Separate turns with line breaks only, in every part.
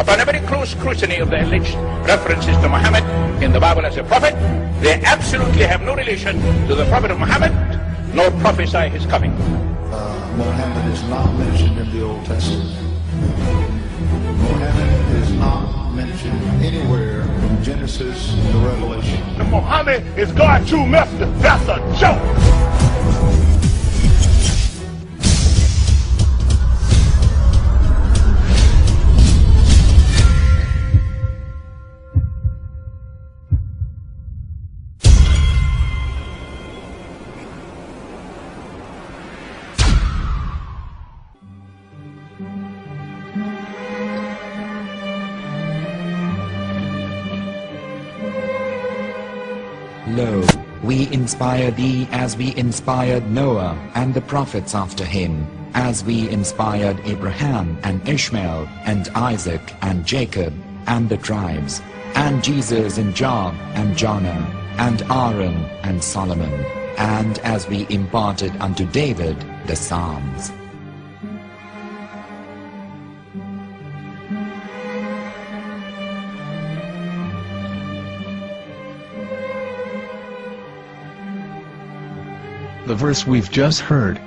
Upon a very close scrutiny of the alleged references to Muhammad in the Bible as a prophet, they absolutely have no relation to the prophet of Muhammad, nor prophesy his coming.
Mohammed is not mentioned in the Old Testament. Mohammed is not mentioned anywhere from Genesis to Revelation.
And Mohammed is God's true messenger. That's a joke.
Lo, we inspire thee as we inspired Noah and the prophets after him, as we inspired Abraham and Ishmael and Isaac and Jacob and the tribes, and Jesus and Job and Jonah and Aaron and Solomon, and as we imparted unto David the Psalms.
The verse we've just heard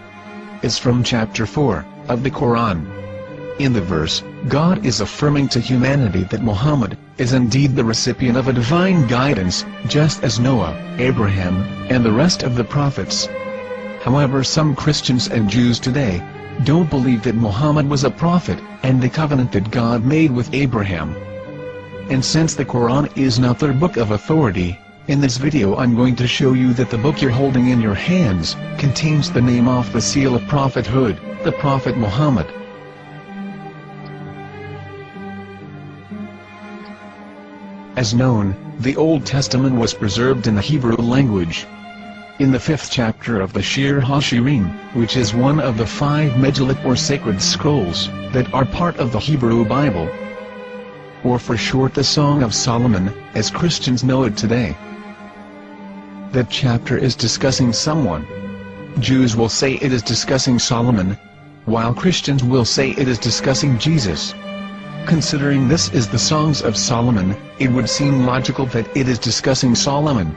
is from chapter 4 of the Quran. In the verse, God is affirming to humanity that Muhammad is indeed the recipient of a divine guidance, just as Noah, Abraham, and the rest of the prophets. However, some Christians and Jews today don't believe that Muhammad was a prophet and the covenant that God made with Abraham. And since the Quran is not their book of authority, in this video I'm going to show you that the book you're holding in your hands contains the name off the seal of prophethood, the Prophet Muhammad. As known, the Old Testament was preserved in the Hebrew language. In the 5th chapter of the Shir HaShirim, which is one of the 5 Megillat or sacred scrolls that are part of the Hebrew Bible, or for short the Song of Solomon, as Christians know it today. That chapter is discussing someone. Jews will say it is discussing Solomon, while Christians will say it is discussing Jesus. Considering this is the Songs of Solomon, it would seem logical that it is discussing Solomon.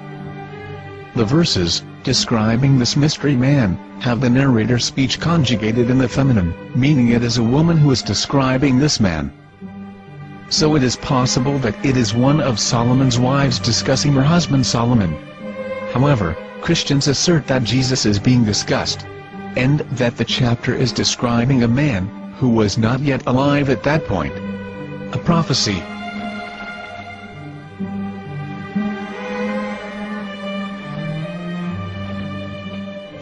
The verses, describing this mystery man, have the narrator's speech conjugated in the feminine, meaning it is a woman who is describing this man. So it is possible that it is one of Solomon's wives discussing her husband Solomon. However, Christians assert that Jesus is being discussed, and that the chapter is describing a man who was not yet alive at that point. A prophecy.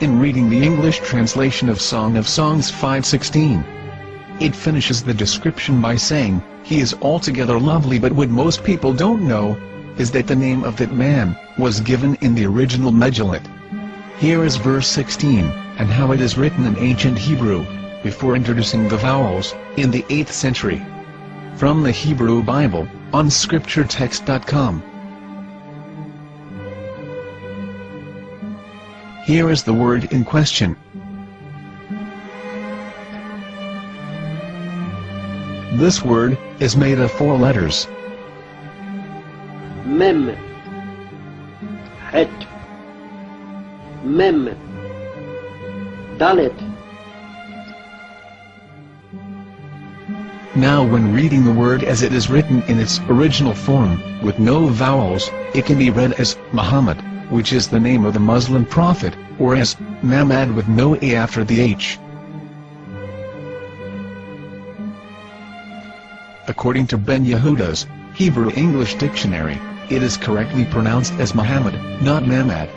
In reading the English translation of Song of Songs 5:16, it finishes the description by saying, "He is altogether lovely," but what most people don't know is that the name of that man was given in the original Megillat. Here is verse 16, and how it is written in ancient Hebrew, before introducing the vowels, in the 8th century. From the Hebrew Bible, on scripturetext.com. Here is the word in question. This word is made of 4 letters.
Mem, Het, Mem, Dalet.
Now when reading the word as it is written in its original form, with no vowels, it can be read as Muhammad, which is the name of the Muslim prophet, or as Mamad with no A after the H. According to Ben Yehuda's Hebrew-English dictionary, it is correctly pronounced as Muhammad, not Mamad.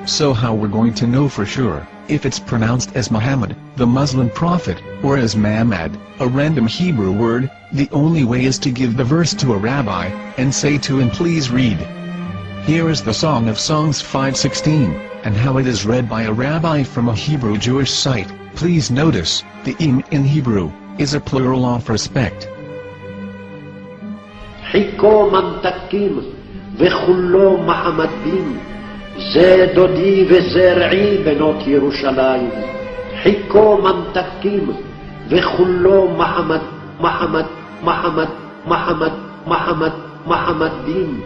So how we're going to know for sure if it's pronounced as Muhammad, the Muslim prophet, or as Mamad, a random Hebrew word? The only way is to give the verse to a rabbi and say to him, "Please read." Here is the Song of Songs 5:16, and how it is read by a rabbi from a Hebrew Jewish site. Please notice, the im in Hebrew is a plural of respect.
חיכו ממתקים וכולו מחמדים, זה דודי וזה רעי בנות ירושלים. חיכו ממתקים וכולו מחמד, מחמד, מחמד, מחמד, מחמד, מחמד דין.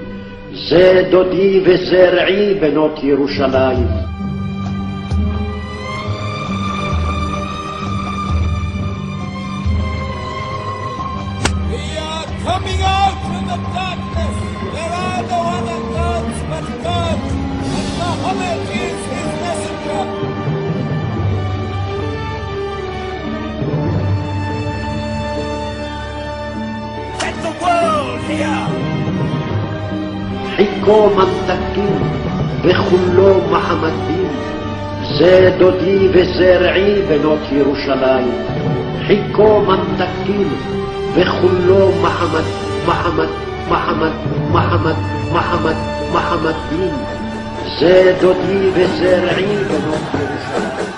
זה דודי וזרעי בנות ירושלים.
Coming out from the darkness, there are no other gods but God, and Mohammed is his messenger.
Set the world here!
חיכו ממתקים וכולו מחמד דין. זה דודי וזרעי בנות ירושלים. חיכו ממתקים וכולו מחמד, מחמד, מחמד, מחמד, מחמד, מחמד דין. זה דודי וזרעי בנות ירושלים.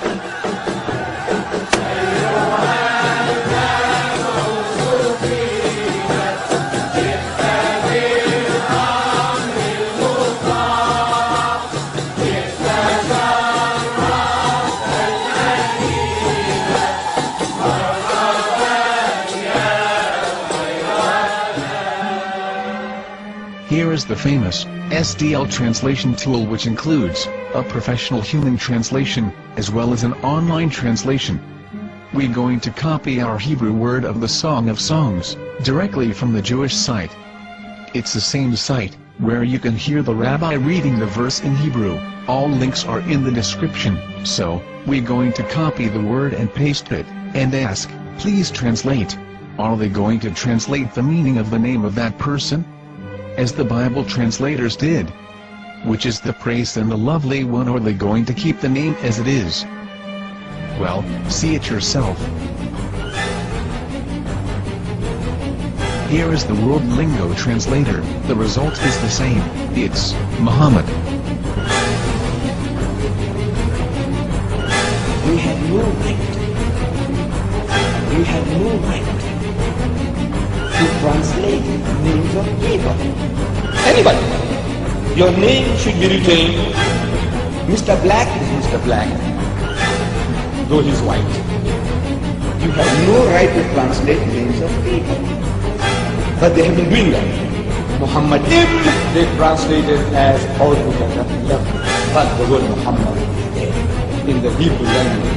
Here is the famous SDL translation tool, which includes a professional human translation, as well as an online translation. We're going to copy our Hebrew word of the Song of Songs, directly from the Jewish site. It's the same site, where you can hear the rabbi reading the verse in Hebrew. All links are in the description, so, we're going to copy the word and paste it, and ask, please translate. Are they going to translate the meaning of the name of that person? As the Bible translators did. Which is the praised and the lovely one, or are they going to keep the name as it is? Well, see it yourself. Here is the World Lingo Translator. The result is the same. It's Muhammad.
We have no right. We have no right to translate names of people. Anybody. Your name should be retained. Mr. Black is Mr. Black, though he's white. You have no right to translate names of people. But they have been doing that. Muhammad they translated as altogether lovely. But the word Muhammad in the Hebrew language,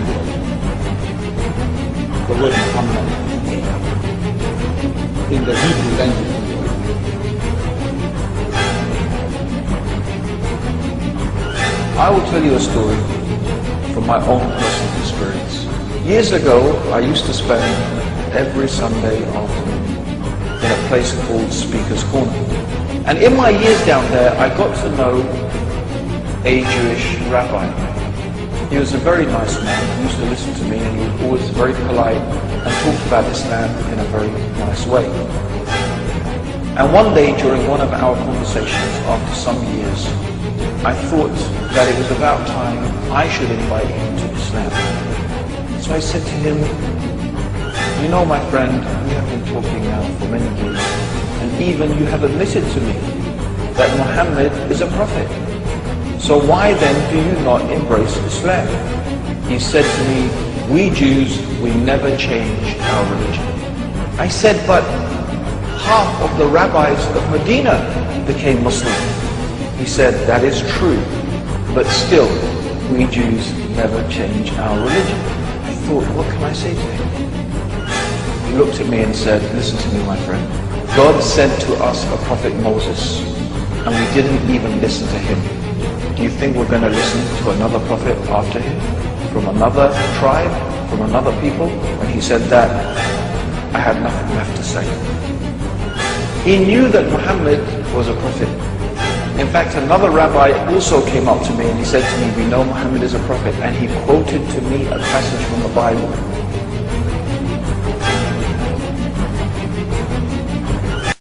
the word Muhammad in the Hebrew language.
I will tell you a story from my own personal experience. Years ago, I used to spend every Sunday afternoon in a place called Speaker's Corner. And in my years down there, I got to know a Jewish rabbi. He was a very nice man. He used to listen to me, and he was always very polite and talked about Islam in a very nice way. And one day during one of our conversations after some years, I thought that it was about time I should invite him to Islam. So I said to him, you know, my friend, we have been talking now for many years, and even you have admitted to me that Muhammad is a prophet. So why then do you not embrace Islam? He said to me, we Jews, we never change our religion. I said, but half of the rabbis of Medina became Muslim. He said, that is true, but still, we Jews never change our religion. I thought, what can I say to him? He looked at me and said, listen to me, my friend. God sent to us a prophet Moses, and we didn't even listen to him. Do you think we're going to listen to another prophet after him? From another tribe? From another people? When he said that, I had nothing left to say. He knew that Muhammad was a prophet. In fact, another rabbi also came up to me and he said to me, we know Muhammad is a prophet, and he quoted to me a passage from the Bible